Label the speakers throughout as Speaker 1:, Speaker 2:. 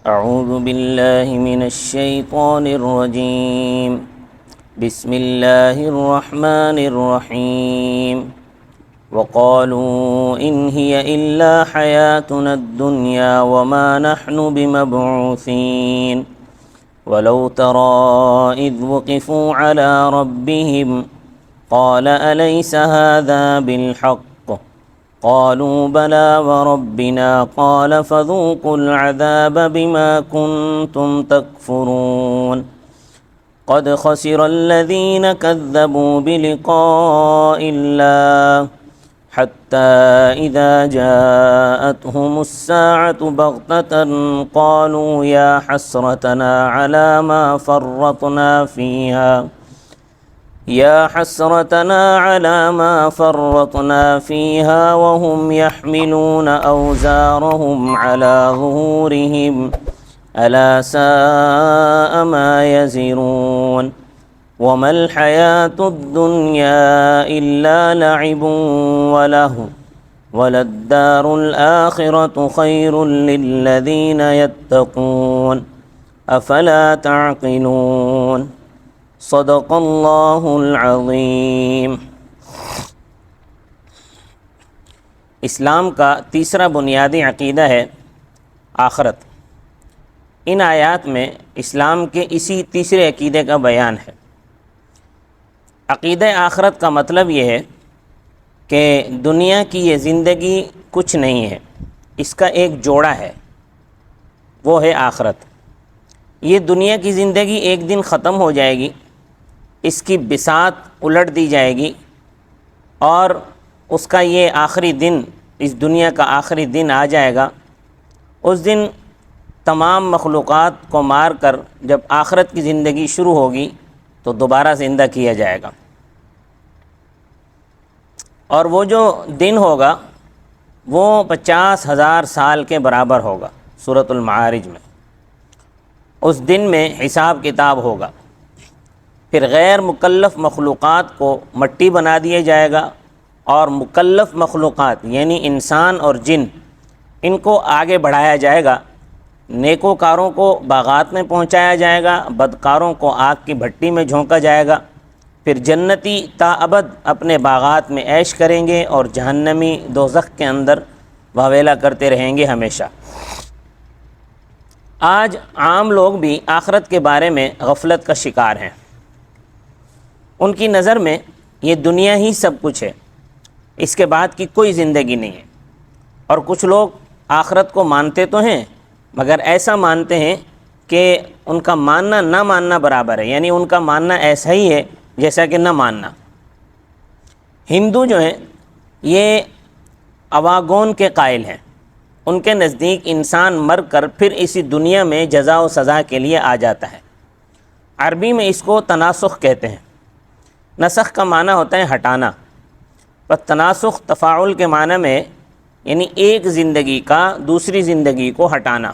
Speaker 1: اعوذ باللہ من الشیطان الرجیم بسم اللہ الرحمن الرحیم وقالوا ان هي الا حياتنا الدنيا وما نحن بمبعوثين ولو ترى اذ وقفوا على ربهم قال اليس هذا بالحق قالوا بلى وربنا قال فذوقوا العذاب بما كنتم تكفرون قد خسر الذين كذبوا بلقاء الله حتى إذا جاءتهم الساعة بغتة قالوا يا حسرتنا على ما فرطنا فيها وهم يحملون أوزارهم على ظهورهم ألا ساء ما يزرون وما الحياة الدنيا إلا لعب ولهو وللدار الآخرة خير للذين يتقون أفلا تعقلون صدق اللہ العظیم۔ اسلام کا تیسرا بنیادی عقیدہ ہے آخرت۔ ان آیات میں اسلام کے اسی تیسرے عقیدے کا بیان ہے۔ عقیدہ آخرت کا مطلب یہ ہے کہ دنیا کی یہ زندگی کچھ نہیں ہے، اس کا ایک جوڑا ہے، وہ ہے آخرت۔ یہ دنیا کی زندگی ایک دن ختم ہو جائے گی، اس کی بساط الٹ دی جائے گی، اور اس کا یہ آخری دن، اس دنیا کا آخری دن آ جائے گا۔ اس دن تمام مخلوقات کو مار کر جب آخرت کی زندگی شروع ہوگی تو دوبارہ زندہ کیا جائے گا، اور وہ جو دن ہوگا وہ 50,000 سال کے برابر ہوگا۔ سورۃ المعارج میں اس دن میں حساب کتاب ہوگا۔ پھر غیر مکلف مخلوقات کو مٹی بنا دیا جائے گا، اور مکلف مخلوقات یعنی انسان اور جن، ان کو آگے بڑھایا جائے گا۔ نیکوکاروں کو باغات میں پہنچایا جائے گا، بدکاروں کو آگ کی بھٹی میں جھونکا جائے گا۔ پھر جنتی تا ابد اپنے باغات میں عیش کریں گے، اور جہنمی دوزخ کے اندر واویلا کرتے رہیں گے ہمیشہ۔ آج عام لوگ بھی آخرت کے بارے میں غفلت کا شکار ہیں۔ ان کی نظر میں یہ دنیا ہی سب کچھ ہے، اس کے بعد کی کوئی زندگی نہیں ہے۔ اور کچھ لوگ آخرت کو مانتے تو ہیں، مگر ایسا مانتے ہیں کہ ان کا ماننا نہ ماننا برابر ہے، یعنی ان کا ماننا ایسا ہی ہے جیسا کہ نہ ماننا۔ ہندو جو ہیں یہ اواگون کے قائل ہیں۔ ان کے نزدیک انسان مر کر پھر اسی دنیا میں جزا و سزا کے لیے آ جاتا ہے۔ عربی میں اس کو تناسخ کہتے ہیں۔ نسخ کا معنی ہوتا ہے ہٹانا، پر تناسخ تفاعل کے معنی میں یعنی ایک زندگی کا دوسری زندگی کو ہٹانا۔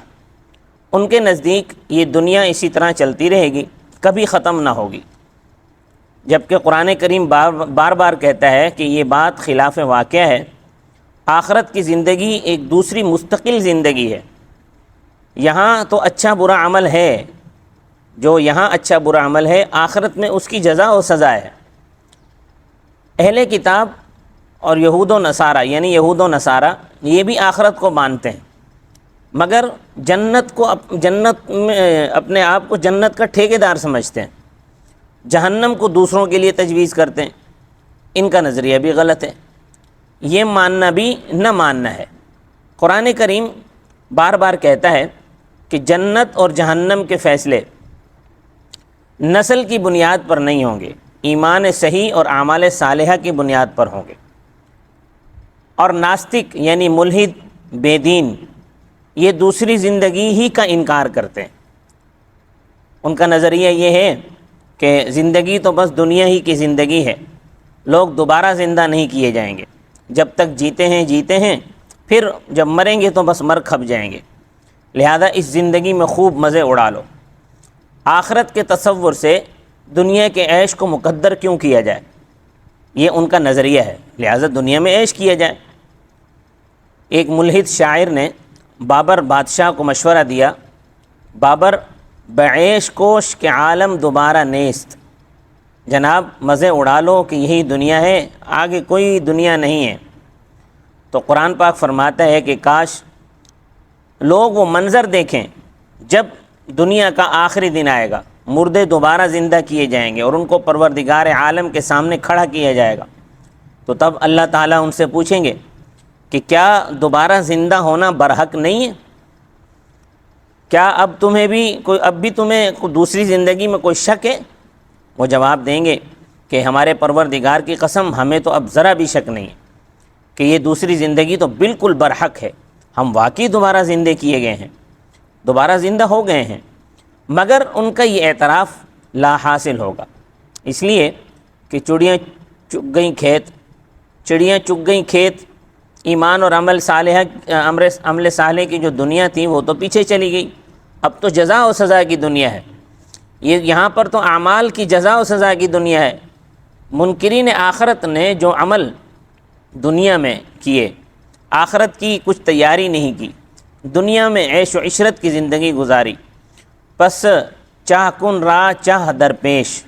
Speaker 1: ان کے نزدیک یہ دنیا اسی طرح چلتی رہے گی، کبھی ختم نہ ہوگی، جبکہ قرآن کریم بار بار کہتا ہے کہ یہ بات خلاف واقعہ ہے۔ آخرت کی زندگی ایک دوسری مستقل زندگی ہے۔ یہاں تو اچھا برا عمل ہے، جو یہاں اچھا برا عمل ہے آخرت میں اس کی جزا و سزا ہے۔ اہل کتاب اور یہود و نصارہ یعنی یہود و نصارہ یہ بھی آخرت کو مانتے ہیں، مگر جنت میں اپنے آپ کو جنت کا ٹھیکیدار سمجھتے ہیں، جہنم کو دوسروں کے لیے تجویز کرتے ہیں۔ ان کا نظریہ بھی غلط ہے، یہ ماننا بھی نہ ماننا ہے۔ قرآن کریم بار بار کہتا ہے کہ جنت اور جہنم کے فیصلے نسل کی بنیاد پر نہیں ہوں گے، ایمان صحیح اور اعمال صالحہ کی بنیاد پر ہوں گے۔ اور ناستک یعنی ملحد، بے دین، یہ دوسری زندگی ہی کا انکار کرتے ہیں۔ ان کا نظریہ یہ ہے کہ زندگی تو بس دنیا ہی کی زندگی ہے، لوگ دوبارہ زندہ نہیں کیے جائیں گے، جب تک جیتے ہیں، پھر جب مریں گے تو بس مر کھپ جائیں گے، لہذا اس زندگی میں خوب مزے اڑا لو۔ آخرت کے تصور سے دنیا کے عیش کو مقدر کیوں کیا جائے، یہ ان کا نظریہ ہے، لہذا دنیا میں عیش کیا جائے۔ ایک ملحد شاعر نے بابر بادشاہ کو مشورہ دیا بابر بعیش کوش کے عالم دوبارہ نیست، جناب مزے اڑا لو کہ یہی دنیا ہے، آگے کوئی دنیا نہیں ہے۔ تو قرآن پاک فرماتا ہے کہ کاش لوگ وہ منظر دیکھیں جب دنیا کا آخری دن آئے گا، مردے دوبارہ زندہ کیے جائیں گے اور ان کو پروردگار عالم کے سامنے کھڑا کیا جائے گا، تو تب اللہ تعالیٰ ان سے پوچھیں گے کہ کیا دوبارہ زندہ ہونا برحق نہیں ہے؟ کیا اب بھی تمہیں دوسری زندگی میں کوئی شک ہے؟ وہ جواب دیں گے کہ ہمارے پروردگار کی قسم ہمیں تو اب ذرا بھی شک نہیں ہے کہ یہ دوسری زندگی تو بالکل برحق ہے، ہم واقعی دوبارہ زندہ کیے گئے ہیں، دوبارہ زندہ ہو گئے ہیں۔ مگر ان کا یہ اعتراف لا حاصل ہوگا، اس لیے کہ چڑیاں چگ گئیں کھیت، ایمان اور عمل صالح کی جو دنیا تھی وہ تو پیچھے چلی گئی، اب تو جزا و سزا کی دنیا ہے۔ یہاں پر تو اعمال کی جزا و سزا کی دنیا ہے۔ منکرین آخرت نے جو عمل دنیا میں کیے، آخرت کی کچھ تیاری نہیں کی، دنیا میں عیش و عشرت کی زندگی گزاری، پس چاہ کن راہ چاہ درپیش،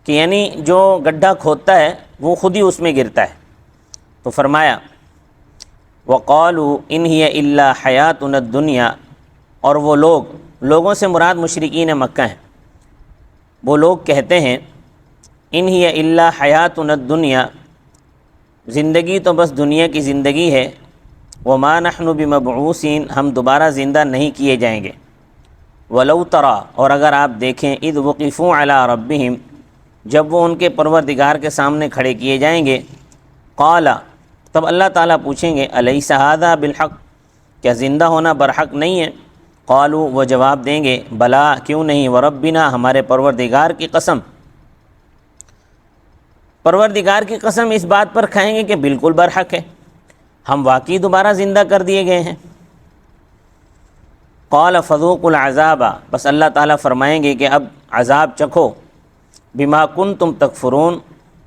Speaker 1: کہ یعنی جو گڈھا کھودتا ہے وہ خود ہی اس میں گرتا ہے۔ تو فرمایا وَقَالُوا إِنْ هِيَ إِلَّا حَيَاتُنَا الدُّنْيَا، اور وہ لوگوں سے مراد مشرکین مکہ ہیں، وہ لوگ کہتے ہیں إِنْ هِيَ إِلَّا حَيَاتُنَا الدُّنْيَا، زندگی تو بس دنیا کی زندگی ہے، وَمَا نَحْنُ بِمَبْعُوثِينَ، ہم دوبارہ زندہ نہیں کیے جائیں گے۔ وَلَوْ تَرَى، اور اگر آپ دیکھیں، اِذْ وُقِفُوا عَلَىٰ رَبِّهِمْ، جب وہ ان کے پروردگار کے سامنے کھڑے کیے جائیں گے، قال، تب اللہ تعالیٰ پوچھیں گے الیس ھذا بالحق، کیا زندہ ہونا برحق نہیں ہے؟ قالوا، وہ جواب دیں گے بلا، کیوں نہیں، وربنا، ہمارے پروردگار کی قسم، پروردگار کی قسم اس بات پر کھائیں گے کہ بالکل برحق ہے، ہم واقعی دوبارہ زندہ کر دیے گئے ہیں۔ قال فذوقوا العذاب، بس اللہ تعالیٰ فرمائیں گے کہ اب عذاب چکھو، بما کنتم تکفرون،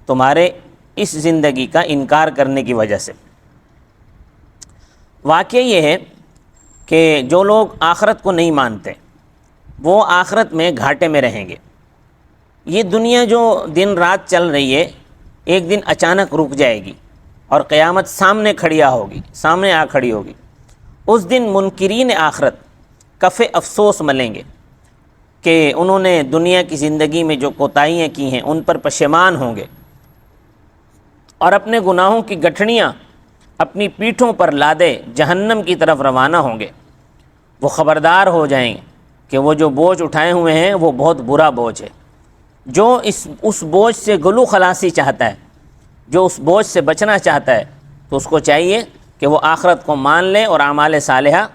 Speaker 1: تمہارے اس زندگی کا انکار کرنے کی وجہ سے۔ واقعہ یہ ہے کہ جو لوگ آخرت کو نہیں مانتے وہ آخرت میں گھاٹے میں رہیں گے۔ یہ دنیا جو دن رات چل رہی ہے، ایک دن اچانک رک جائے گی اور قیامت سامنے آ کھڑی ہوگی۔ اس دن منکرین آخرت کف افسوس ملیں گے کہ انہوں نے دنیا کی زندگی میں جو کوتاہیاں کی ہیں ان پر پشیمان ہوں گے، اور اپنے گناہوں کی گٹھڑیاں اپنی پیٹھوں پر لادے جہنم کی طرف روانہ ہوں گے۔ وہ خبردار ہو جائیں گے کہ وہ جو بوجھ اٹھائے ہوئے ہیں وہ بہت برا بوجھ ہے۔ جو اس بوجھ سے گلو خلاصی چاہتا ہے، جو اس بوجھ سے بچنا چاہتا ہے، تو اس کو چاہیے کہ وہ آخرت کو مان لے اور اعمال صالحہ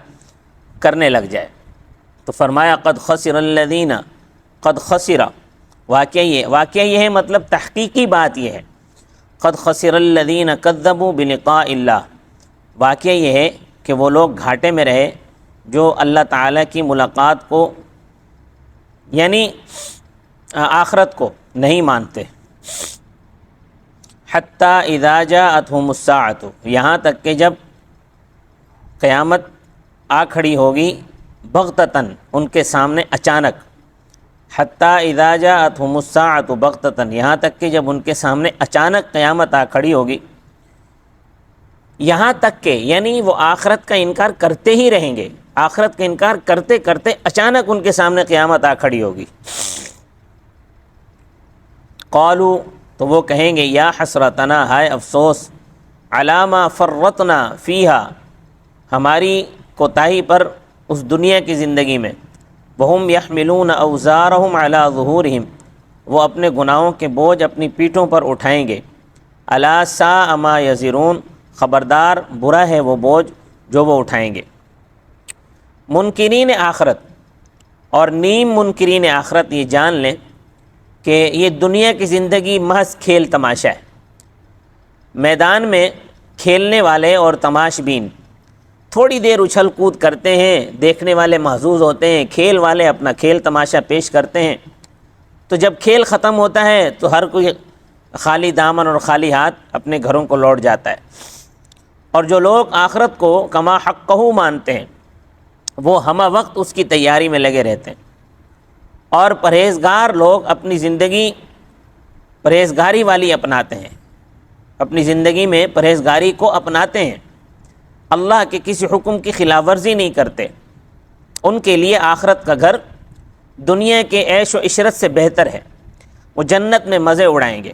Speaker 1: کرنے لگ جائے۔ تو فرمایا قد خسر الذین، قد خسر، واقعہ یہ ہے، مطلب تحقیقی بات یہ ہے، قد خسر الذین کذبوا بلقاء اللہ، واقعہ یہ ہے کہ وہ لوگ گھاٹے میں رہے جو اللہ تعالیٰ کی ملاقات کو، یعنی آخرت کو نہیں مانتے۔ حتیٰ اذا جاءتہم الساعۃ، یہاں تک کہ جب قیامت آ کھڑی ہوگی، بغتتاً، ان کے سامنے اچانک، حتیٰ اذا جاءتہم الساعۃ بغتتاً، یہاں تک کہ جب ان کے سامنے اچانک قیامت آ کھڑی ہوگی، یہاں تک کہ یعنی وہ آخرت کا انکار کرتے ہی رہیں گے، آخرت کا انکار کرتے کرتے اچانک ان کے سامنے قیامت آ کھڑی ہوگی۔ قالوا، تو وہ کہیں گے یا حسرتنا، ہائے افسوس، علی ما فرطنا فیہا، ہماری کوتاہی پر اس دنیا کی زندگی میں، وہم یحملون اوزارہم علی ظہورہم، وہ اپنے گناہوں کے بوجھ اپنی پیٹھوں پر اٹھائیں گے، الا ساء ما یزرون، خبردار برا ہے وہ بوجھ جو وہ اٹھائیں گے۔ منکرین آخرت اور نیم منکرین آخرت یہ جان لیں کہ یہ دنیا کی زندگی محض کھیل تماشا ہے۔ میدان میں کھیلنے والے اور تماش بین تھوڑی دیر اچھل کود کرتے ہیں، دیکھنے والے محظوظ ہوتے ہیں، کھیل والے اپنا کھیل تماشا پیش کرتے ہیں، تو جب کھیل ختم ہوتا ہے تو ہر کوئی خالی دامن اور خالی ہاتھ اپنے گھروں کو لوٹ جاتا ہے۔ اور جو لوگ آخرت کو کما حقہ مانتے ہیں، وہ ہمہ وقت اس کی تیاری میں لگے رہتے ہیں، اور پرہیزگار لوگ اپنی زندگی پرہیزگاری والی اپناتے ہیں، اپنی زندگی میں پرہیزگاری کو اپناتے ہیں، اللہ کے کسی حکم کی خلاف ورزی نہیں کرتے۔ ان کے لیے آخرت کا گھر دنیا کے عیش و عشرت سے بہتر ہے، وہ جنت میں مزے اڑائیں گے۔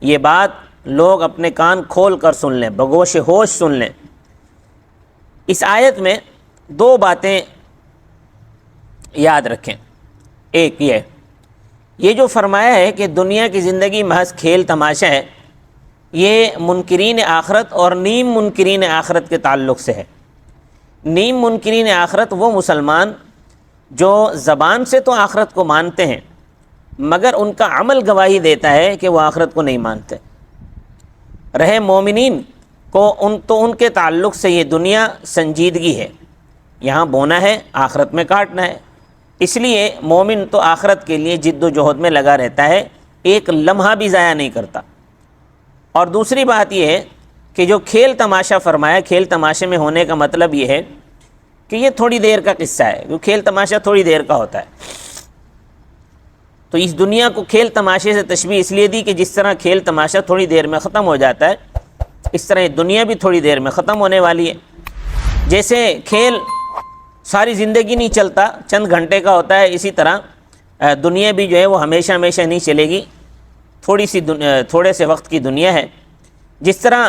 Speaker 1: یہ بات لوگ اپنے کان کھول کر سن لیں، بگوش ہوش سن لیں۔ اس آیت میں دو باتیں یاد رکھیں۔ ایک یہ جو فرمایا ہے کہ دنیا کی زندگی محض کھیل تماشا ہے، یہ منکرین آخرت اور نیم منکرین آخرت کے تعلق سے ہے۔ نیم منکرین آخرت وہ مسلمان جو زبان سے تو آخرت کو مانتے ہیں، مگر ان کا عمل گواہی دیتا ہے کہ وہ آخرت کو نہیں مانتے۔ رہے مومنین کو ان کے تعلق سے یہ دنیا سنجیدگی ہے، یہاں بونا ہے، آخرت میں کاٹنا ہے۔ اس لیے مومن تو آخرت کے لیے جد و جہد میں لگا رہتا ہے، ایک لمحہ بھی ضائع نہیں کرتا۔ اور دوسری بات یہ ہے کہ جو کھیل تماشا فرمایا، کھیل تماشے میں ہونے کا مطلب یہ ہے کہ یہ تھوڑی دیر کا قصہ ہے، وہ کھیل تماشا تھوڑی دیر کا ہوتا ہے۔ تو اس دنیا کو کھیل تماشے سے تشبیہ اس لیے دی کہ جس طرح کھیل تماشا تھوڑی دیر میں ختم ہو جاتا ہے، اس طرح یہ دنیا بھی تھوڑی دیر میں ختم ہونے والی ہے۔ جیسے کھیل ساری زندگی نہیں چلتا، چند گھنٹے کا ہوتا ہے، اسی طرح دنیا بھی جو ہے وہ ہمیشہ ہمیشہ نہیں چلے گی، تھوڑے سے وقت کی دنیا ہے۔ جس طرح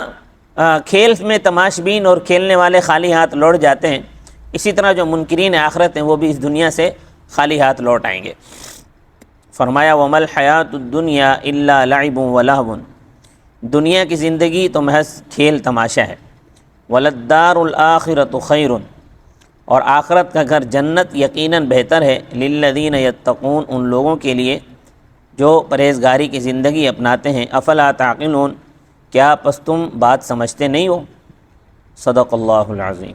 Speaker 1: کھیل میں تماشبین اور کھیلنے والے خالی ہاتھ لوٹ جاتے ہیں، اسی طرح جو منکرین آخرت ہیں وہ بھی اس دنیا سے خالی ہاتھ لوٹ آئیں گے۔ فرمایا وَمَا الْحَيَاةُ الدُّنْيَا إِلَّا لَعِبٌ وَلَهْوٌ، دنیا کی زندگی تو محض کھیل تماشا ہے۔ وَلَلدَّارُ الْآخِرَةُ خَيْرٌ، اور آخرت کا گھر جنت یقیناً بہتر ہے، لِلَّذِينَ يَتَّقُونَ، ان لوگوں کے لیے جو پرہیزگاری کی زندگی اپناتے ہیں۔ افلا تعقلون، کیا پس تم بات سمجھتے نہیں ہو؟ صدق اللہ العظیم۔